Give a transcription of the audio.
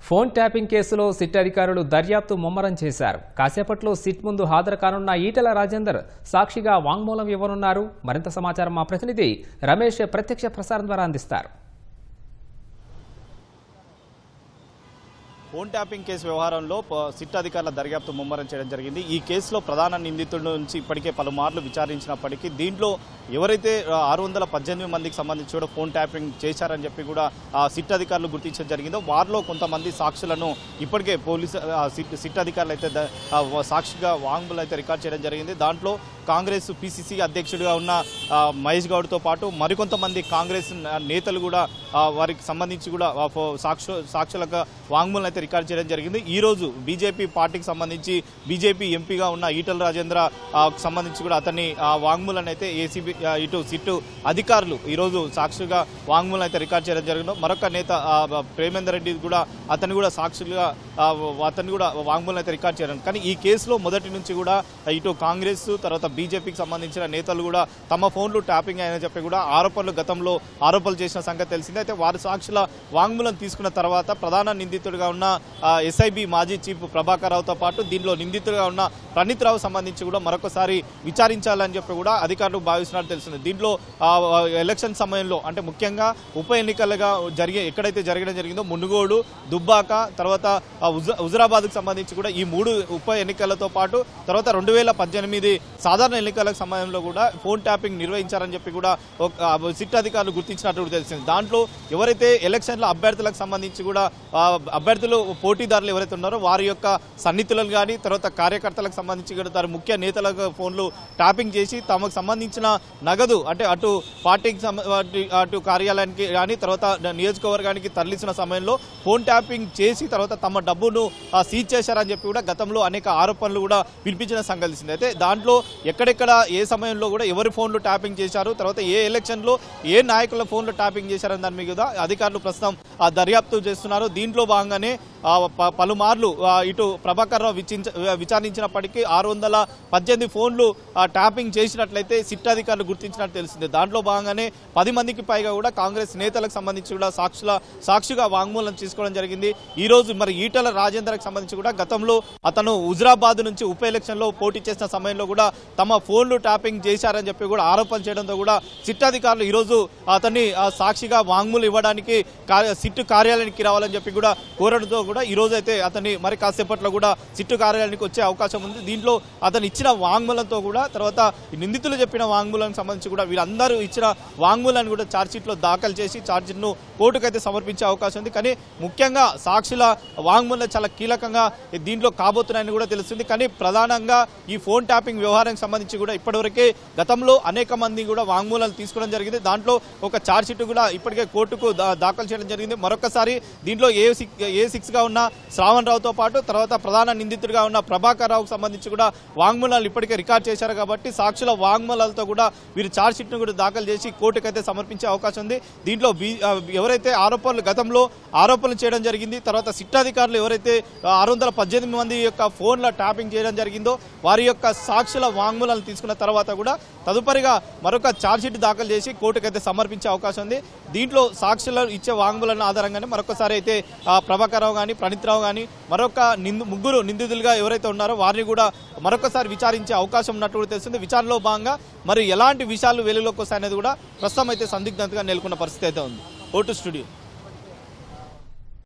Phone tapping కేసులో SIT అధికారులు దర్యాప్తు ముమ్మరం చేశారు. కాసేపట్లో సిట్ ముందు హాజరు కానున్న ఈటెల రాజేందర్ సాక్షిగా వాంగ్మూలం ఇవ్వనున్నారు. మరింత సమాచారం మా ప్రతినిధి రమేష్ ప్రత్యక్ష ప్రసారం ద్వారా అందిస్తారు. ఫోన్ ట్యాపింగ్ కేసు వ్యవహారంలో సిట్ అధికారుల దర్యాప్తు ముమ్మరం చేయడం జరిగింది. ఈ కేసులో ప్రధాన నిందితుల నుంచి ఇప్పటికే పలుమార్లు విచారించినప్పటికీ దీంట్లో ఎవరైతే 618 మందికి సంబంధించి కూడా ఫోన్ ట్యాపింగ్ చేశారని చెప్పి కూడా సిట్ అధికారులు గుర్తించడం జరిగిందో వారిలో కొంతమంది సాక్షులను ఇప్పటికే సిట్ అధికారులు అయితే సాక్షిగా వాంగ్మూలం అయితే రికార్డ్ చేయడం జరిగింది. దాంట్లో కాంగ్రెస్ పిసిసి అధ్యక్షుడిగా ఉన్న మహేష్ గౌడ్తో పాటు మరికొంతమంది కాంగ్రెస్ నేతలు కూడా వారికి సంబంధించి కూడా సాక్షులకు వాంగ్మూలం అయితే రికార్డ్ చేయడం జరిగింది. ఈ రోజు బీజేపీ పార్టీకి సంబంధించి బీజేపీ ఎంపీగా ఉన్న ఈటెల రాజేంద్ర సంబంధించి కూడా అతన్ని వాంగ్మూలాన్ని అయితే ఏసీబీ ఇటు సిట్టు అధికారులు ఈరోజు సాక్షిగా వాంగ్మూలం అయితే రికార్డ్ చేయడం జరిగింది. మరొక నేత ప్రేమేందర్ రెడ్డి కూడా అతన్ని కూడా సాక్షులుగా అతన్ని కూడా వాంగ్మూలం అయితే రికార్డ్ చేయడం. కానీ ఈ కేసులో మొదటి నుంచి కూడా ఇటు కాంగ్రెస్ తర్వాత బీజేపీకి సంబంధించిన నేతలు కూడా తమ ఫోన్లు ట్యాపింగ్ అయినని చెప్పి కూడా గతంలో ఆరోపణలు చేసిన సంగతి తెలిసింది. అయితే వారి సాక్షుల వాంగ్మూలం తీసుకున్న తర్వాత ప్రధాన నిందితుడిగా ఉన్న ఎస్ఐబి మాజీ చీఫ్ ప్రభాకర్ రావుతో పాటు దీనిలో నిందితుడిగా ఉన్న ప్రణీత్ రావు సంబంధించి కూడా మరొకసారి విచారించాలని చెప్పి కూడా అధికారులు భావిస్తున్నట్టు తెలిసింది. దీంట్లో ఎలక్షన్ సమయంలో అంటే ముఖ్యంగా ఉప ఎన్నికలుగా ఎక్కడైతే జరిగిందో మునుగోడు, దుబ్బాక, తర్వాత హుజురాబాద్కు సంబంధించి కూడా ఈ 3 ఉప ఎన్నికలతో పాటు తర్వాత 2018 సాధారణ ఎన్నికల సమయంలో కూడా ఫోన్ ట్యాపింగ్ నిర్వహించారని చెప్పి కూడా సిట్ అధికారులు గుర్తించినట్టు తెలిసింది. దాంట్లో ఎవరైతే ఎలక్షన్ల అభ్యర్థులకు సంబంధించి కూడా అభ్యర్థులు పోటీదారులు ఎవరైతే ఉన్నారో వారి యొక్క సన్నిహితులను కానీ తర్వాత కార్యకర్తలకు సంబంధించి కూడా ముఖ్య నేతలకు ఫోన్లు ట్యాపింగ్ చేసి తమకు సంబంధించిన నగదు అంటే అటు పార్టీకి అటు కార్యాలయానికి కానీ తర్వాత నియోజకవర్గానికి తరలిసిన సమయంలో ఫోన్ ట్యాపింగ్ చేసి తర్వాత తమ డబ్బును సీజ్ చేశారని చెప్పి కూడా గతంలో అనేక ఆరోపణలు కూడా వినిపించిన సంగతి తెలిసింది. అయితే దాంట్లో ఎక్కడెక్కడ ఏ సమయంలో కూడా ఎవరి ఫోన్లు ట్యాపింగ్ చేశారు, తర్వాత ఏ ఎలక్షన్లో ఏ నాయకుల ఫోన్లు ట్యాపింగ్ చేశారని దాని మీద అధికారులు ప్రస్తుతం దర్యాప్తు చేస్తున్నారు. దీంట్లో భాగంగానే పలుమార్లు ఇటు ప్రభాకర్ రావు విచారించినప్పటికీ 618 ఫోన్లు ట్యాపింగ్ చేసినట్లయితే సిట్ అధికారులు గుర్తించినట్టు తెలిసింది. దాంట్లో భాగంగానే 10 మందికి పైగా కూడా కాంగ్రెస్ నేతలకు సంబంధించి కూడా సాక్షిగా వాంగ్మూలం తీసుకోవడం జరిగింది. ఈ రోజు మరి ఈటెల రాజేందర్కి సంబంధించి కూడా గతంలో అతను హుజురాబాద్ నుంచి ఉప ఎలక్షన్లో పోటీ చేసిన సమయంలో కూడా తమ ఫోన్లు ట్యాపింగ్ చేశారని చెప్పి కూడా ఆరోపణలు చేయడంతో కూడా సిట్ అధికారులు ఈరోజు అతన్ని సాక్షిగా వాంగ్మూలం ఇవ్వడానికి సిట్టు కార్యాలయానికి రావాలని చెప్పి కూడా కోరడంతో కూడా ఈ రోజు అయితే అతన్ని మరి కాసేపట్లో కూడా సిట్టు కార్యాలయానికి వచ్చే అవకాశం ఉంది. దీంట్లో అతను ఇచ్చిన వాంగ్మూలంతో కూడా తర్వాత నిందితులు చెప్పిన వాంగ్మూలానికి సంబంధించి కూడా వీరందరూ ఇచ్చిన వాంగ్మూలాన్ని కూడా ఛార్జ్షీట్లో దాఖలు చేసి ఛార్జ్షీట్ను కోర్టుకైతే సమర్పించే అవకాశం ఉంది. కానీ ముఖ్యంగా సాక్షుల వాంగ్మూలం చాలా కీలకంగా దీంట్లో కాబోతున్నాయని కూడా తెలుస్తుంది. కానీ ప్రధానంగా ఈ ఫోన్ ట్యాపింగ్ వ్యవహారానికి సంబంధించి కూడా ఇప్పటివరకే గతంలో అనేక మంది కూడా వాంగ్మూలాలు తీసుకోవడం జరిగింది. దాంట్లో ఒక ఛార్జ్షీట్ కూడా ఇప్పటికే కోర్టుకు దాఖలు చేయడం జరిగింది. మరొకసారి దీంట్లో A6గా ఉన్న శ్రావణ్ రావుతో పాటు తర్వాత ప్రధాన నిందితుడిగా ఉన్న ప్రభాకర్ రావుకు సంబంధించి కూడా వాంగ్మూలాలు ఇప్పటికే రికార్డ్ చేశారు. కాబట్టి సాక్షుల వాంగ్మూలాలతో కూడా వీరు ఛార్జ్షీట్ను కూడా దాఖలు చేసి కోర్టుకైతే సమర్పించే అవకాశం ఉంది. దీంట్లో ఎవరైతే గతంలో ఆరోపణలు చేయడం జరిగింది, తర్వాత సిట్ అధికారులు ఎవరైతే 618 మంది యొక్క ఫోన్ల ట్యాపింగ్ చేయడం జరిగిందో వారి యొక్క సాక్షుల వాంగ్మూలాలు తీసుకున్న తర్వాత కూడా తదుపరిగా మరొక ఛార్జ్షీట్ దాఖలు చేసి కోర్టుకైతే సమర్పించే అవకాశం ఉంది. దీంట్లో సాక్షులు ఇచ్చే వాంగ్మూలాల ఆధారంగానే మరొకసారి అయితే ప్రభాకర్ రావు కానీ ప్రణీత్ రావు కానీ మరొక 3 నిందితులుగా ఎవరైతే ఉన్నారో వారిని కూడా మరొకసారి విచారించే అవకాశం ఉన్నట్టు తెలిసింది. విచారణలో భాగంగా మరి ఎలాంటి విషయాలు వెలుగులోకి వస్తాయనేది కూడా ప్రస్తుతం అయితే సందిగ్ధతగా నెలకొన్న పరిస్థితి అయితే ఉంది. Vote studio.